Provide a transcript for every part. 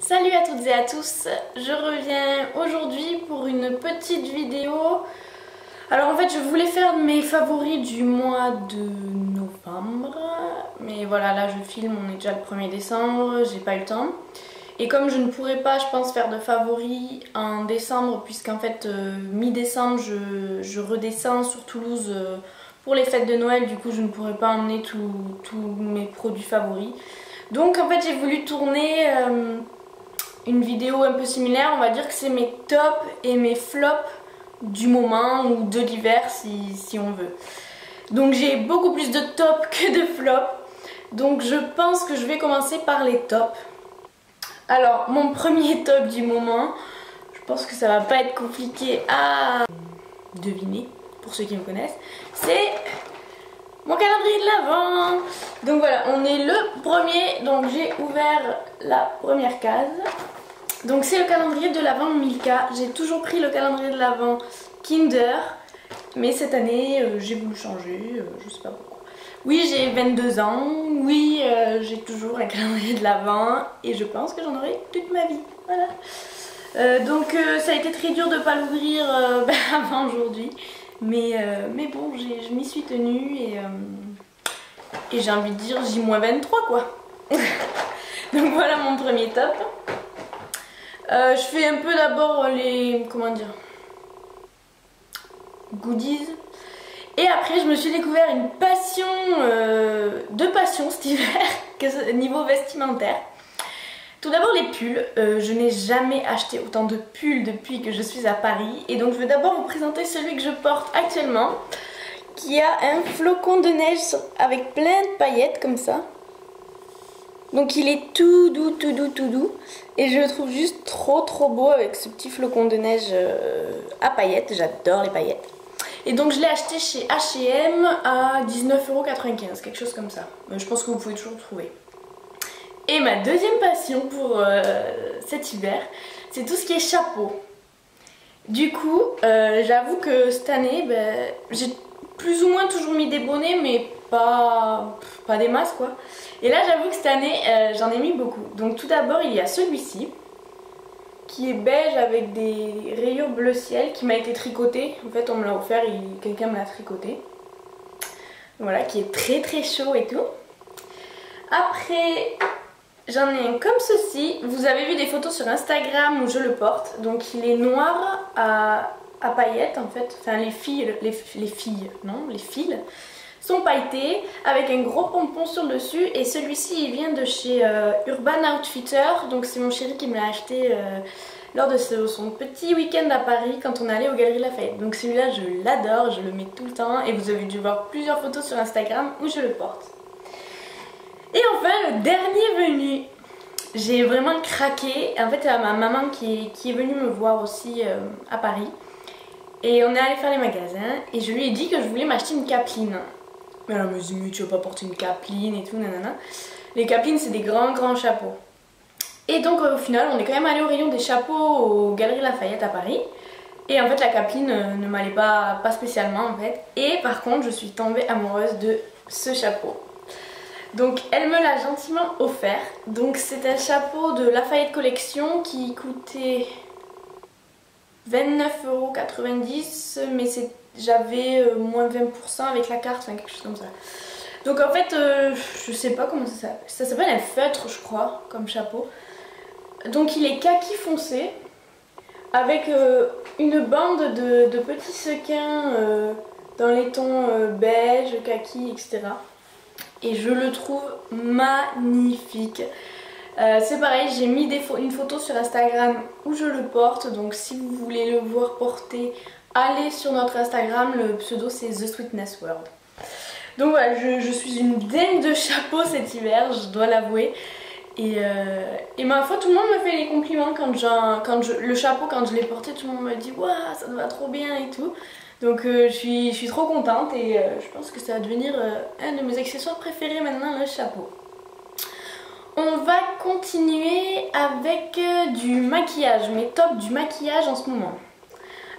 Salut à toutes et à tous, je reviens aujourd'hui pour une petite vidéo. Alors en fait je voulais faire mes favoris du mois de novembre, mais voilà, là je filme, on est déjà le 1er décembre, j'ai pas eu le temps. Et comme je ne pourrais pas, je pense, faire de favoris en décembre, puisqu'en fait mi-décembre je redescends sur Toulouse pour les fêtes de Noël, du coup je ne pourrais pas emmener tous mes produits favoris. Donc en fait j'ai voulu tourner une vidéo un peu similaire, on va dire que c'est mes tops et mes flops du moment ou de l'hiver si on veut. Donc j'ai beaucoup plus de tops que de flops, donc je pense que je vais commencer par les tops. Alors mon premier top du moment, je pense que ça va pas être compliqué à deviner pour ceux qui me connaissent, c'est mon calendrier de l'Avent. Donc voilà, on est le premier, donc j'ai ouvert la première case. Donc c'est le calendrier de l'Avent Milka. J'ai toujours pris le calendrier de l'Avent Kinder, mais cette année j'ai voulu changer, je sais pas pourquoi. Oui, j'ai 22 ans, oui, j'ai toujours un calendrier de l'Avent et je pense que j'en aurai toute ma vie. Voilà. Donc ça a été très dur de ne pas l'ouvrir avant aujourd'hui. Mais bon, je m'y suis tenue et j'ai envie de dire J-23 quoi. Donc voilà mon premier top. Je fais un peu d'abord les, comment dire, goodies. Et après je me suis découvert une passion, deux passions cet hiver, niveau vestimentaire. Tout d'abord les pulls, je n'ai jamais acheté autant de pulls depuis que je suis à Paris. Et donc je vais d'abord vous présenter celui que je porte actuellement, qui a un flocon de neige avec plein de paillettes comme ça. Donc il est tout doux, tout doux, tout doux. Et je le trouve juste trop beau avec ce petit flocon de neige à paillettes. J'adore les paillettes. Et donc je l'ai acheté chez H&M à 19,95 €, quelque chose comme ça. Je pense que vous pouvez toujours le trouver. Et ma deuxième passion pour cet hiver, c'est tout ce qui est chapeau. Du coup, j'avoue que cette année, j'ai plus ou moins toujours mis des bonnets, mais pas des masses quoi. Et là, j'avoue que cette année, j'en ai mis beaucoup. Donc tout d'abord, il y a celui-ci, qui est beige avec des rayures bleu ciel, qui m'a été tricoté. En fait, on me l'a offert, quelqu'un me l'a tricoté. Voilà, qui est très chaud et tout. Après, j'en ai un comme ceci. Vous avez vu des photos sur Instagram où je le porte. Donc il est noir à paillettes en fait. Enfin les filles sont pailletés avec un gros pompon sur le dessus. Et celui-ci il vient de chez Urban Outfitter. Donc c'est mon chéri qui me l'a acheté lors de son petit week-end à Paris quand on est allé aux Galeries Lafayette. Donc celui-là je l'adore, je le mets tout le temps. Et vous avez dû voir plusieurs photos sur Instagram où je le porte. Et enfin le dernier venu, j'ai vraiment craqué. En fait c'est ma maman qui est venue me voir aussi à Paris. Et on est allé faire les magasins et je lui ai dit que je voulais m'acheter une capeline. Mais elle me dit mais tu vas pas porter une capeline et tout nanana. Les capelines c'est des grands chapeaux. Et donc au final on est quand même allé au rayon des chapeaux aux Galeries Lafayette à Paris. Et en fait la capeline ne m'allait pas spécialement en fait. Et par contre je suis tombée amoureuse de ce chapeau. Donc elle me l'a gentiment offert. Donc c'est un chapeau de Lafayette Collection qui coûtait 29,90 €, mais j'avais moins 20% avec la carte, enfin quelque chose comme ça. Donc en fait je sais pas comment ça s'appelle. Ça s'appelle un feutre je crois comme chapeau. Donc il est kaki foncé avec une bande de petits sequins dans les tons beige, kaki, etc. Et je le trouve magnifique. C'est pareil, j'ai mis une photo sur Instagram où je le porte. Donc si vous voulez le voir porter, allez sur notre Instagram. Le pseudo c'est The Sweetness World. Donc voilà, je suis une dingue de chapeaux cet hiver, je dois l'avouer. Et ma foi, tout le monde me fait les compliments le chapeau, quand je l'ai porté, tout le monde me dit waouh, ça te va trop bien et tout. Donc je suis trop contente et je pense que ça va devenir un de mes accessoires préférés maintenant, le chapeau. On va continuer avec du maquillage, mes tops du maquillage en ce moment.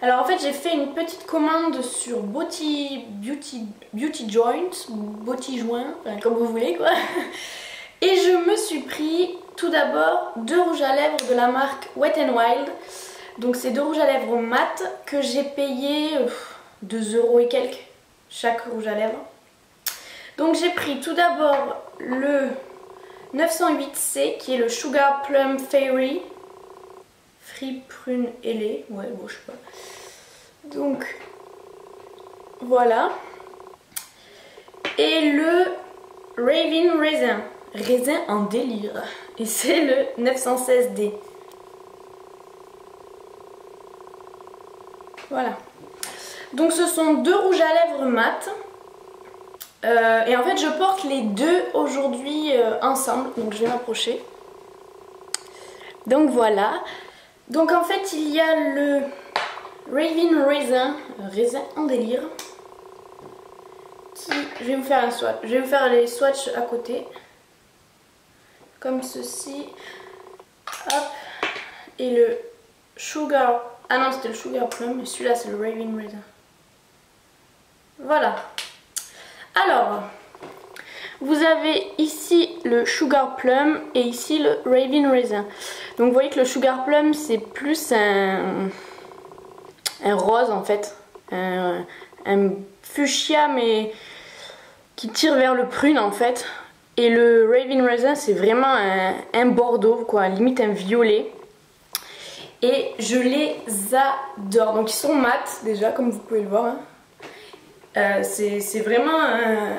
Alors en fait j'ai fait une petite commande sur Beauty Joint, Beauty Joint, enfin, comme vous voulez quoi. Et je me suis pris tout d'abord 2 rouges à lèvres de la marque Wet n Wild. Donc c'est 2 rouges à lèvres mat que j'ai payé 2 € et quelques chaque rouge à lèvres. Donc j'ai pris tout d'abord le 908C qui est le Sugar Plum Fairy. Free prune ailée, ouais bon je sais pas. Donc voilà. Et le Raving Raisin, raisin en délire. Et c'est le 916D. Voilà. Donc ce sont 2 rouges à lèvres mat. Et en fait je porte les deux aujourd'hui ensemble. Donc je vais m'approcher. Donc voilà. Donc en fait il y a le Raving Raisin, raisin en délire. Je vais vous faire un swatch. Je vais vous faire les swatchs à côté. Comme ceci. Hop. Et le Sugar... Ah non, c'était le Sugar Plum. Et celui-là, c'est le Raving Raisin. Voilà. Alors, vous avez ici le Sugar Plum et ici le Raving Raisin. Donc vous voyez que le Sugar Plum, c'est plus un rose en fait. Un fuchsia mais qui tire vers le prune en fait. Et le Raving Raisin c'est vraiment un bordeaux quoi, limite un violet. Et je les adore. Donc ils sont mat déjà comme vous pouvez le voir. Hein. C'est vraiment...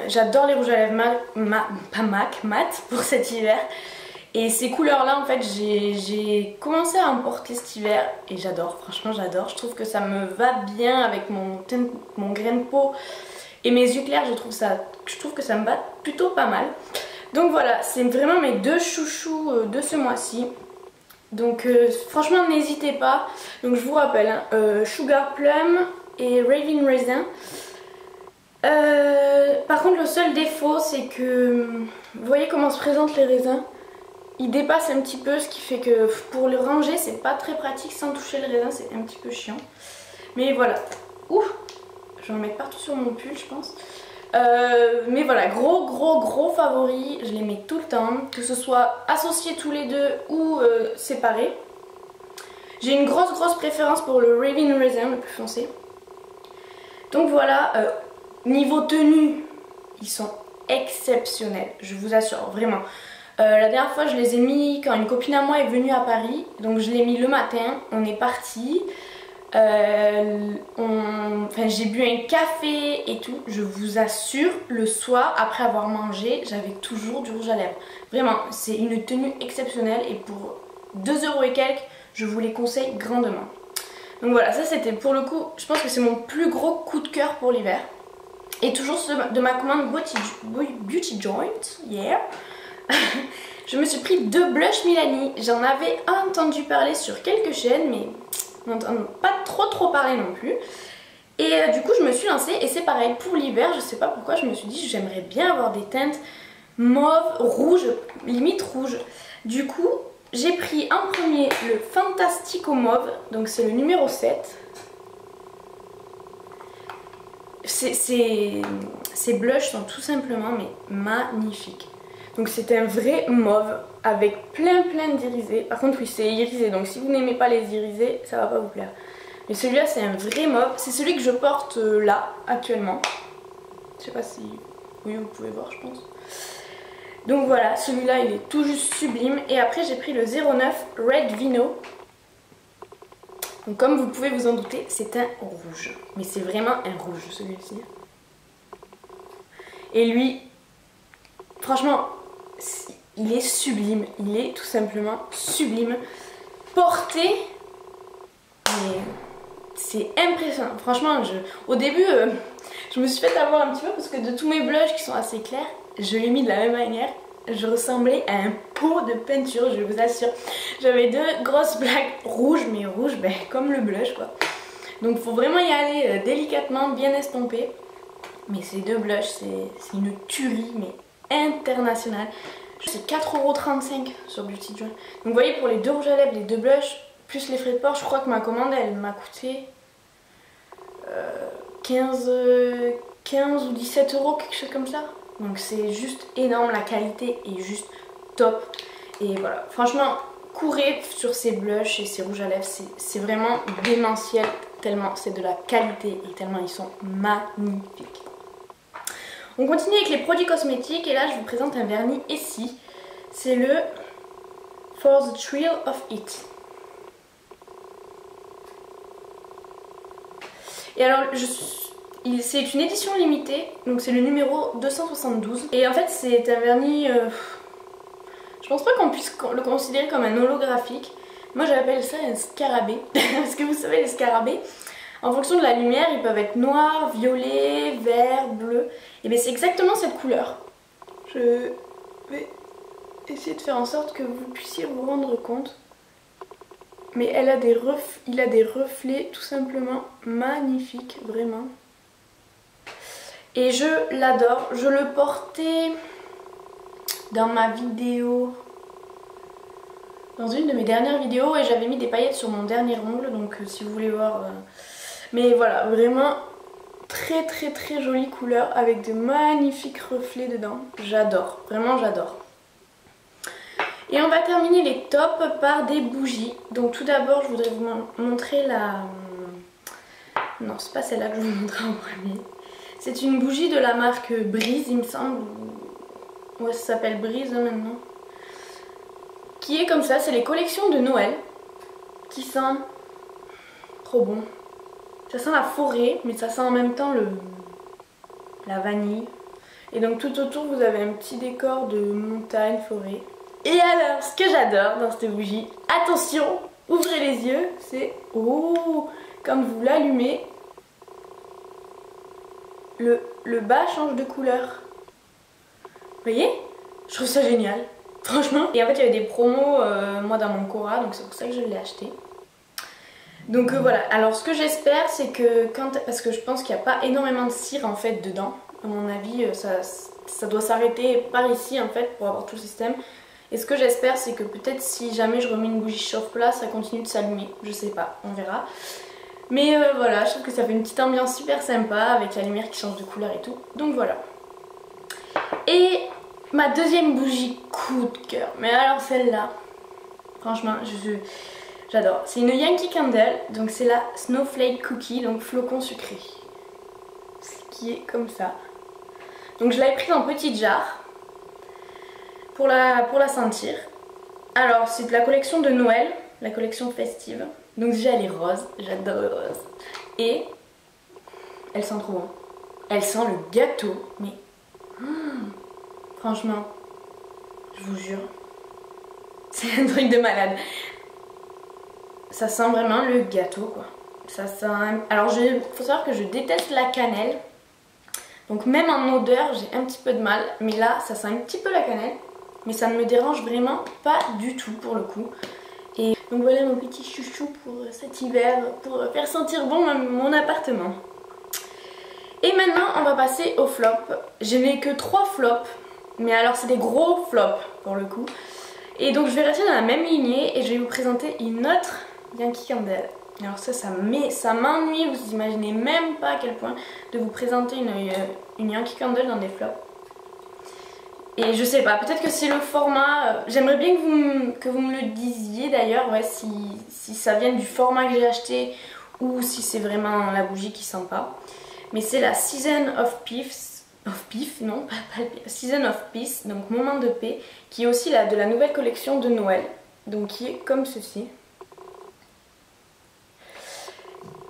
j'adore les rouges à lèvres mat pour cet hiver. Et ces couleurs là en fait j'ai commencé à en porter cet hiver. Et j'adore, franchement j'adore. Je trouve que ça me va bien avec mon grain de peau. Et mes yeux clairs, je trouve que ça me va plutôt pas mal. Donc voilà, c'est vraiment mes 2 chouchous de ce mois-ci. Donc franchement n'hésitez pas. Donc je vous rappelle, hein, Sugar Plum et Raving Raisin. Par contre le seul défaut c'est que vous voyez comment se présentent les raisins. Ils dépassent un petit peu, ce qui fait que pour les ranger c'est pas très pratique sans toucher le raisin, c'est un petit peu chiant. Mais voilà. Ouh, je vais en mettre partout sur mon pull je pense. Mais voilà, gros favori, je les mets tout le temps, que ce soit associés tous les deux ou séparés. J'ai une grosse préférence pour le Raving Raisin, le plus foncé. Donc voilà, niveau tenue, ils sont exceptionnels, je vous assure, vraiment. La dernière fois je les ai mis quand une copine à moi est venue à Paris, donc je l'ai mis le matin, on est parti. J'ai bu un café et tout, je vous assure, le soir après avoir mangé j'avais toujours du rouge à lèvres. Vraiment c'est une tenue exceptionnelle et pour 2 € et quelques je vous les conseille grandement. Donc voilà, ça c'était pour le coup, je pense que c'est mon plus gros coup de cœur pour l'hiver. Et toujours de ma commande Beauty Joint, yeah. Je me suis pris 2 blushs Milani. J'en avais entendu parler sur quelques chaînes mais pas trop parler non plus. Et du coup je me suis lancée et c'est pareil pour l'hiver, je sais pas pourquoi je me suis dit j'aimerais bien avoir des teintes mauve, rouge, limite rouge. Du coup j'ai pris en premier le Fantastico Mauve, donc c'est le numéro 7. Ces blushs sont tout simplement mais magnifiques. Donc c'est un vrai mauve avec plein d'irisés. Par contre oui c'est irisé, donc si vous n'aimez pas les irisés ça va pas vous plaire. Mais celui-là c'est un vrai mauve. C'est celui que je porte là actuellement. Je sais pas si... Oui vous pouvez voir je pense. Donc voilà, celui-là il est tout juste sublime. Et après j'ai pris le 09 Red Vino. Donc comme vous pouvez vous en douter c'est un rouge. Mais c'est vraiment un rouge celui-ci. Et lui, franchement... il est sublime, il est tout simplement sublime. Porté, mais c'est impressionnant. Franchement, au début, je me suis fait avoir un petit peu parce que de tous mes blushs qui sont assez clairs, je l'ai mis de la même manière. Je ressemblais à un pot de peinture, je vous assure. J'avais 2 grosses blagues rouges, mais rouges comme le blush quoi. Donc il faut vraiment y aller délicatement, bien estompé. Mais ces 2 blushs, c'est une tuerie, mais internationale. C'est 4,35 € sur Beauty Joint. Donc vous voyez pour les 2 rouges à lèvres, les 2 blushs, plus les frais de port, je crois que ma commande elle m'a coûté 15 ou 17 €, quelque chose comme ça. Donc c'est juste énorme, la qualité est juste top. Et voilà, franchement, courez sur ces blushs et ces rouges à lèvres, c'est vraiment démentiel, tellement c'est de la qualité et tellement ils sont magnifiques. On continue avec les produits cosmétiques et là je vous présente un vernis Essie. C'est le For the Thrill of It. Et alors c'est une édition limitée, donc c'est le numéro 272. Et en fait c'est un vernis, je pense pas qu'on puisse le considérer comme un holographique. Moi j'appelle ça un scarabée, parce que vous savez les scarabées, en fonction de la lumière, ils peuvent être noirs, violets, verts, bleus. Et bien c'est exactement cette couleur. Je vais essayer de faire en sorte que vous puissiez vous rendre compte. Mais il a des reflets tout simplement magnifiques, vraiment. Et je l'adore. Je le portais dans ma vidéo, dans une de mes dernières vidéos, et j'avais mis des paillettes sur mon dernier ongle. Donc si vous voulez voir... Mais voilà, vraiment très très très jolie couleur avec de magnifiques reflets dedans. J'adore, vraiment j'adore. Et on va terminer les tops par des bougies. Donc tout d'abord je voudrais vous montrer la... Non, c'est pas celle-là que je vous montrerai en premier. C'est une bougie de la marque Breeze, il me semble. Ouais, ça s'appelle Breeze maintenant. Qui est comme ça, c'est les collections de Noël. Qui sent trop bon. Ça sent la forêt, mais ça sent en même temps la vanille. Et donc tout autour vous avez un petit décor de montagne, forêt. Et alors, ce que j'adore dans cette bougie, attention, ouvrez les yeux, c'est... Oh, quand vous l'allumez, le bas change de couleur. Vous voyez? Je trouve ça génial, franchement. Et en fait, il y avait des promos, moi, dans mon Cora, donc c'est pour ça que je l'ai acheté. Donc voilà, alors ce que j'espère, c'est que parce que je pense qu'il n'y a pas énormément de cire en fait dedans. À mon avis, ça doit s'arrêter par ici en fait pour avoir tout le système. Et ce que j'espère, c'est que peut-être si jamais je remets une bougie chauffe-plat, ça continue de s'allumer. Je sais pas, on verra. Mais voilà, je trouve que ça fait une petite ambiance super sympa avec la lumière qui change de couleur et tout. Donc voilà. Et ma deuxième bougie coup de cœur. Mais alors celle-là, franchement, j'adore. C'est une Yankee Candle, donc c'est la Snowflake Cookie, donc flocon sucré. Ce qui est comme ça. Donc je l'avais prise en petite jarre pour la sentir. Alors c'est de la collection de Noël, la collection festive. Donc déjà elle est rose, j'adore le rose. Et elle sent trop bon. Elle sent le gâteau, mais franchement, je vous jure, c'est un truc de malade. Ça sent vraiment le gâteau quoi. Ça sent... Alors faut savoir que je déteste la cannelle. Donc même en odeur j'ai un petit peu de mal. Mais là ça sent un petit peu la cannelle. Mais ça ne me dérange vraiment pas du tout pour le coup. Et donc voilà mon petit chouchou pour cet hiver. Pour faire sentir bon mon appartement. Et maintenant on va passer aux flops. Je n'ai que 3 flops. Mais alors c'est des gros flops pour le coup. Et donc je vais rester dans la même lignée. Et je vais vous présenter une autre Yankee Candle. Alors ça m'ennuie, vous imaginez même pas à quel point de vous présenter une Yankee Candle dans des flops. Et je sais pas, peut-être que c'est le format, j'aimerais bien que vous me le disiez d'ailleurs, ouais, si ça vient du format que j'ai acheté ou si c'est vraiment la bougie qui sent pas. Mais c'est la Season of Peace, non, pas Season of Peace, donc moment de paix, qui est aussi de la nouvelle collection de Noël, donc qui est comme ceci.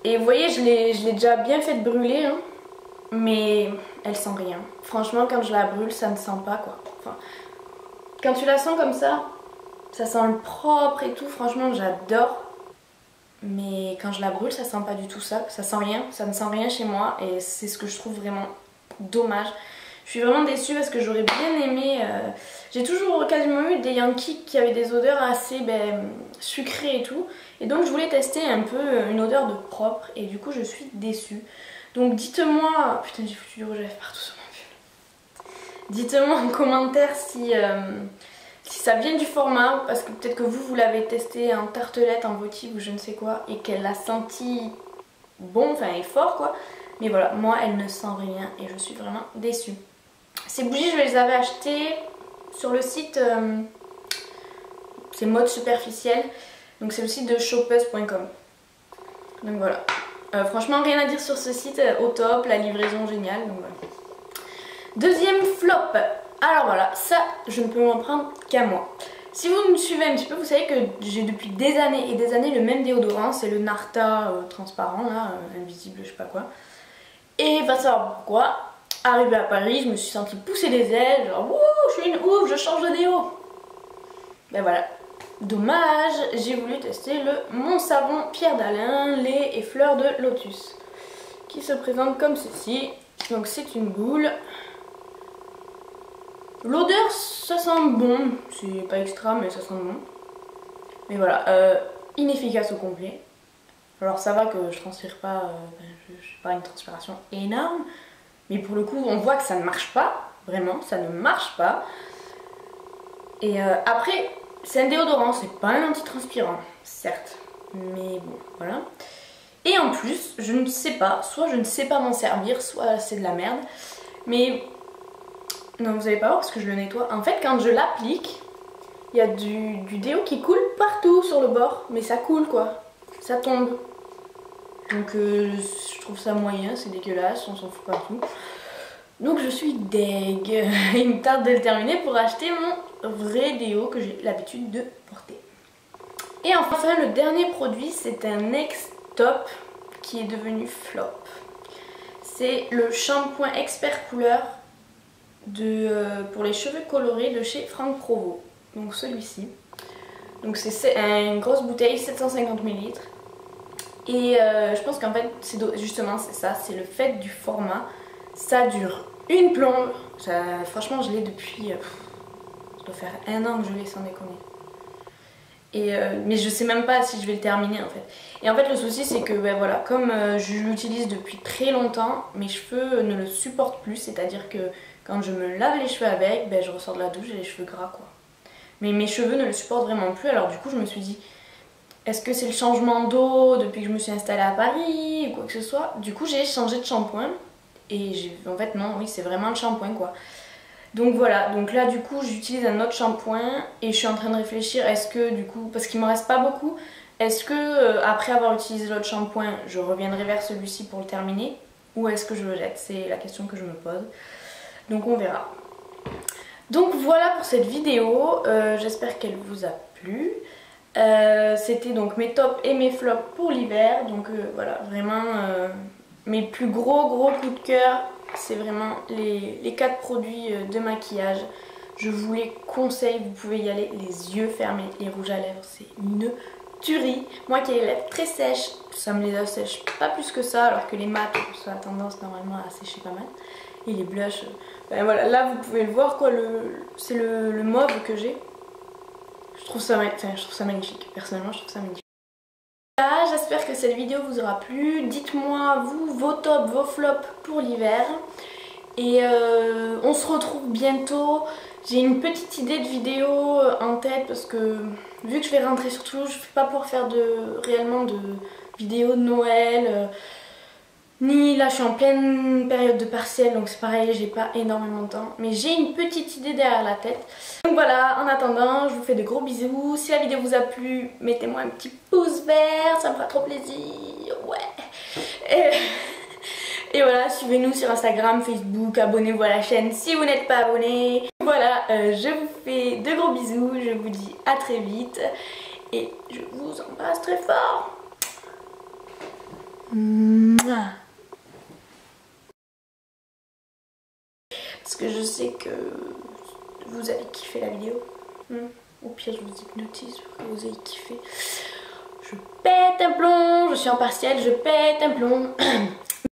Et vous voyez, je l'ai déjà bien fait brûler, hein, mais elle sent rien. Franchement, quand je la brûle, ça ne sent pas quoi. Enfin, quand tu la sens comme ça sent le propre et tout. Franchement, j'adore. Mais quand je la brûle, ça sent pas du tout ça. Ça sent rien, ça ne sent rien chez moi. Et c'est ce que je trouve vraiment dommage. Je suis vraiment déçue parce que j'aurais bien aimé... J'ai toujours quasiment eu des Yankees qui avaient des odeurs assez sucrées et tout. Et donc je voulais tester un peu une odeur de propre. Et du coup je suis déçue. Donc dites-moi... Putain, j'ai foutu du rouge à lèvres partout sur mon pull. Dites-moi en commentaire si ça vient du format. Parce que peut-être que vous l'avez testé en tartelette, en votive ou je ne sais quoi. Et qu'elle a senti bon, enfin elle est fort quoi. Mais voilà, moi elle ne sent rien et je suis vraiment déçue. Ces bougies je les avais achetées sur le site c'est mode superficiel. Donc c'est le site de shoppeuse.com. Donc voilà. Franchement rien à dire sur ce site, au top, la livraison géniale. Donc voilà. Deuxième flop. Alors voilà, ça je ne peux m'en prendre qu'à moi. Si vous me suivez un petit peu, vous savez que j'ai depuis des années et des années le même déodorant, c'est le Narta transparent là, invisible je sais pas quoi. Et va savoir pourquoi, arrivé à Paris, je me suis sentie pousser des ailes, genre wouh, je suis une ouf, je change de déo. Ben voilà. Dommage, j'ai voulu tester le Mon Savon Pierre d'Alain, lait et fleurs de lotus, qui se présente comme ceci. Donc c'est une boule. L'odeur, ça sent bon, c'est pas extra mais ça sent bon. Mais voilà, inefficace au complet. Alors ça va que je transpire pas, je n'ai pas une transpiration énorme. Mais pour le coup, on voit que ça ne marche pas, vraiment, ça ne marche pas. Et après, c'est un déodorant, c'est pas un antitranspirant, certes. Mais bon, voilà. Et en plus, je ne sais pas, soit je ne sais pas m'en servir, soit c'est de la merde. Mais... non, vous allez pas voir parce que je le nettoie. En fait, quand je l'applique, il y a du déo qui coule partout sur le bord. Mais ça coule quoi. Ça tombe. Donc je trouve ça moyen, c'est dégueulasse, on s'en fout pas tout. Donc je suis deg. Il me tarde de le terminer pour acheter mon vrai déo que j'ai l'habitude de porter. Et enfin, le dernier produit, c'est un ex-top qui est devenu flop. C'est le shampoing expert couleur pour les cheveux colorés de chez Franck Provo. Donc celui-ci. Donc c'est une grosse bouteille, 750 ml. Et je pense qu'en fait, justement c'est ça, c'est le fait du format. Ça dure une plombe. Franchement je l'ai depuis... ça doit faire 1 an que je l'ai sans déconner. Mais je sais même pas si je vais le terminer en fait. Et en fait le souci c'est que ben voilà, comme je l'utilise depuis très longtemps, mes cheveux ne le supportent plus. C'est-à-dire que quand je me lave les cheveux avec, ben je ressors de la douche et les cheveux gras quoi. Mais mes cheveux ne le supportent vraiment plus. Alors du coup je me suis dit, est-ce que c'est le changement d'eau depuis que je me suis installée à Paris ou quoi que ce soit. Du coup j'ai changé de shampoing. Et en fait non, oui c'est vraiment le shampoing quoi. Donc voilà, donc là du coup j'utilise un autre shampoing. Et je suis en train de réfléchir, est-ce que du coup, parce qu'il m'en reste pas beaucoup, est-ce que après avoir utilisé l'autre shampoing, je reviendrai vers celui-ci pour le terminer, ou est-ce que je le jette? C'est la question que je me pose. Donc on verra. Donc voilà pour cette vidéo, j'espère qu'elle vous a plu. C'était donc mes tops et mes flops pour l'hiver. Donc voilà, vraiment mes plus gros coups de cœur, c'est vraiment les 4 produits de maquillage. Je vous les conseille, vous pouvez y aller les yeux fermés. Les rouges à lèvres, c'est une tuerie. Moi qui ai les lèvres très sèches, ça me les assèche pas plus que ça, alors que les mat, ça a tendance normalement à sécher pas mal. Et les blushs, ben voilà, là vous pouvez le voir quoi, c'est le mauve que j'ai. Je trouve ça magnifique, personnellement je trouve ça magnifique. Voilà, j'espère que cette vidéo vous aura plu. Dites-moi vous, vos tops, vos flops pour l'hiver. Et on se retrouve bientôt. J'ai une petite idée de vidéo en tête parce que vu que je vais rentrer sur Toulouse, je ne vais pas pouvoir faire réellement de vidéos de Noël. Ni là je suis en pleine période de partiel, donc c'est pareil, j'ai pas énormément de temps. Mais j'ai une petite idée derrière la tête. Donc voilà, en attendant, je vous fais de gros bisous. Si la vidéo vous a plu, mettez-moi un petit pouce vert, ça me fera trop plaisir. Ouais. Et voilà, suivez-nous sur Instagram, Facebook, abonnez-vous à la chaîne si vous n'êtes pas abonné. Voilà, je vous fais de gros bisous, je vous dis à très vite. Et je vous embrasse très fort. Mouah. Parce que je sais que vous avez kiffé la vidéo. Au pire je vous hypnotise pour que vous ayez kiffé. Je pète un plomb, je suis en partiel, je pète un plomb.